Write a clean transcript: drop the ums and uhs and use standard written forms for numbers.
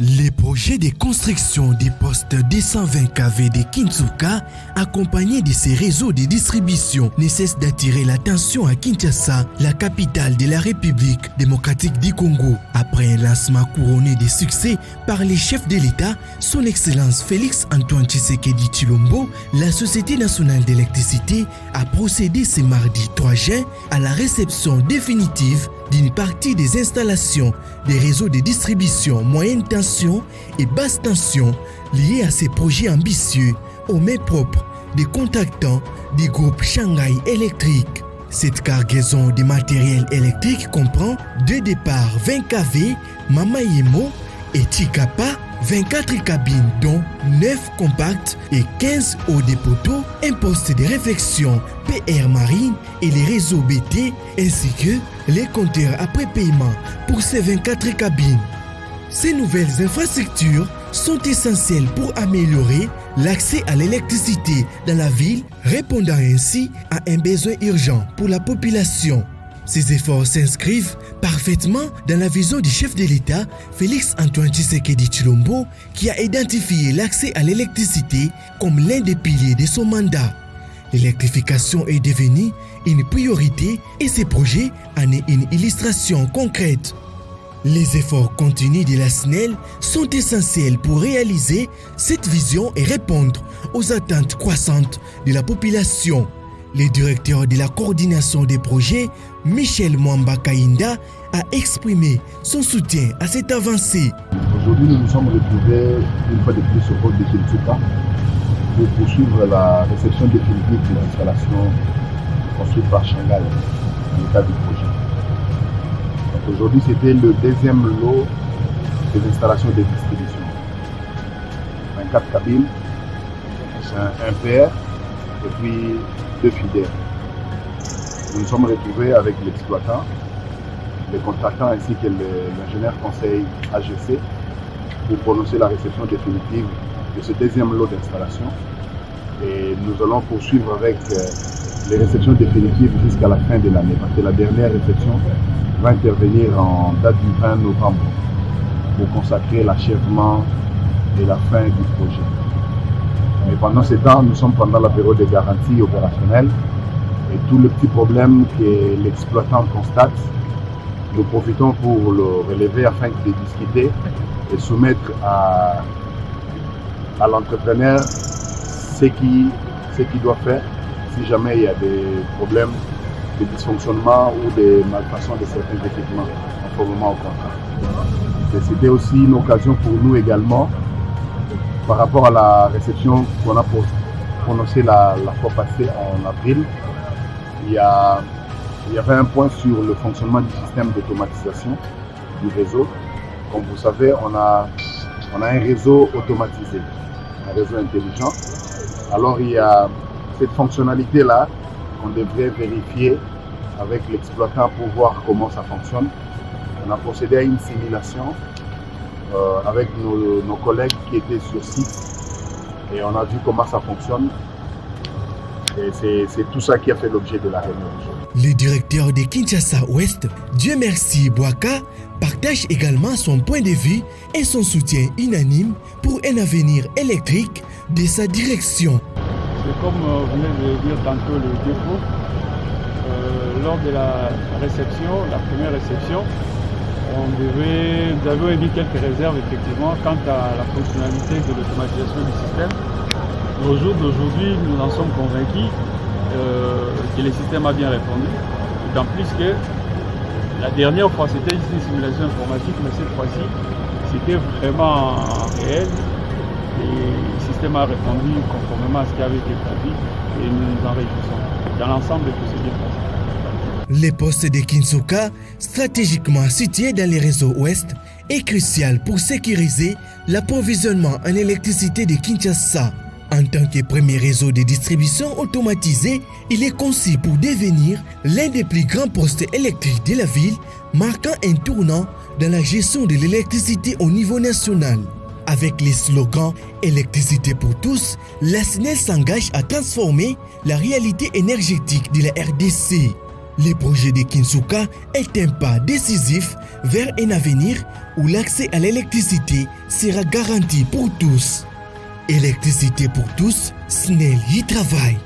Les projets de construction des postes 220 kV de Kinshasa, accompagnés de ces réseaux de distribution, ne cessent d'attirer l'attention à Kinshasa, la capitale de la République démocratique du Congo. Après un lancement couronné de succès par les chefs de l'État, son Excellence Félix Antoine Tshisekedi Tshilombo, la Société nationale d'électricité a procédé ce mardi 3 juin à la réception définitive d'une partie des installations des réseaux de distribution moyenne tension et basse tension liés à ces projets ambitieux aux mains propres des contractants du groupe Shanghai Électrique. Cette cargaison de matériel électrique comprend 2 départs 20 kV, Mamayemo et Chikapa, 24 cabines dont 9 compacts et 15 hauts des poteaux, un poste de réflexion PR Marine et les réseaux BT ainsi que les compteurs après paiement pour ces 24 cabines. Ces nouvelles infrastructures sont essentielles pour améliorer l'accès à l'électricité dans la ville, répondant ainsi à un besoin urgent pour la population. Ces efforts s'inscrivent parfaitement dans la vision du chef de l'État, Félix Antoine Tshisekedi Tshilombo, qui a identifié l'accès à l'électricité comme l'un des piliers de son mandat. L'électrification est devenue une priorité et ces projets en est une illustration concrète. Les efforts continus de la SNEL sont essentiels pour réaliser cette vision et répondre aux attentes croissantes de la population. Le directeur de la coordination des projets, Michel Mwamba Kainda, a exprimé son soutien à cette avancée. Aujourd'hui, nous nous sommes retrouvés une fois de plus au pôle de Kinshasa pour poursuivre la réception définitive de l'installation construite par Shanghai dans le cadre du projet. Donc aujourd'hui, c'était le deuxième lot des installations de distribution. 24 cabines, un PR et puis 2 fidèles. Nous nous sommes retrouvés avec l'exploitant, les contractants ainsi que l'ingénieur conseil AGC pour prononcer la réception définitive de ce deuxième lot d'installation. Et nous allons poursuivre avec les réceptions définitives jusqu'à la fin de l'année, parce que la dernière réception va intervenir en date du 20 novembre pour consacrer l'achèvement et la fin du projet. Mais pendant ce temps, nous sommes pendant la période de garantie opérationnelle et tous les petits problèmes que l'exploitant constate, nous profitons pour le relever afin de discuter et soumettre à l'entrepreneur ce qu'il doit faire si jamais il y a des problèmes de dysfonctionnement ou de malfaçon de certains équipements conformément au contrat. C'était aussi une occasion pour nous également par rapport à la réception qu'on a prononcée la fois passée en avril. Il y avait un point sur le fonctionnement du système d'automatisation du réseau. Comme vous savez, on a un réseau automatisé, un réseau intelligent. Alors il y a cette fonctionnalité-là qu'on devrait vérifier avec l'exploitant pour voir comment ça fonctionne. On a procédé à une simulation avec nos collègues qui étaient sur site et on a vu comment ça fonctionne. Et c'est tout ça qui a fait l'objet de la réunion. Le directeur de Kinshasa Ouest, Dieu merci Bouaka, partage également son point de vue et son soutien unanime pour un avenir électrique de sa direction. C'est comme venez de dire tantôt le défaut. Lors de la réception, la première réception, nous avions émis quelques réserves effectivement quant à la fonctionnalité de l'automatisation du système. Au jour d'aujourd'hui, nous en sommes convaincus que le système a bien répondu. D'autant plus que la dernière fois, c'était une simulation informatique, mais cette fois-ci, c'était vraiment réel. Et le système a répondu conformément à ce qui avait été prévu et nous nous en réjouissons. Dans l'ensemble, tout s'est bien passé. Les postes de Kinshasa, stratégiquement situés dans les réseaux ouest, est crucial pour sécuriser l'approvisionnement en électricité de Kinshasa. En tant que premier réseau de distribution automatisé, il est conçu pour devenir l'un des plus grands postes électriques de la ville, marquant un tournant dans la gestion de l'électricité au niveau national. Avec les slogans « Électricité pour tous », la SNEL s'engage à transformer la réalité énergétique de la RDC. Le projet de Kinsuka est un pas décisif vers un avenir où l'accès à l'électricité sera garanti pour tous. Électricité pour tous, SNEL y travaille.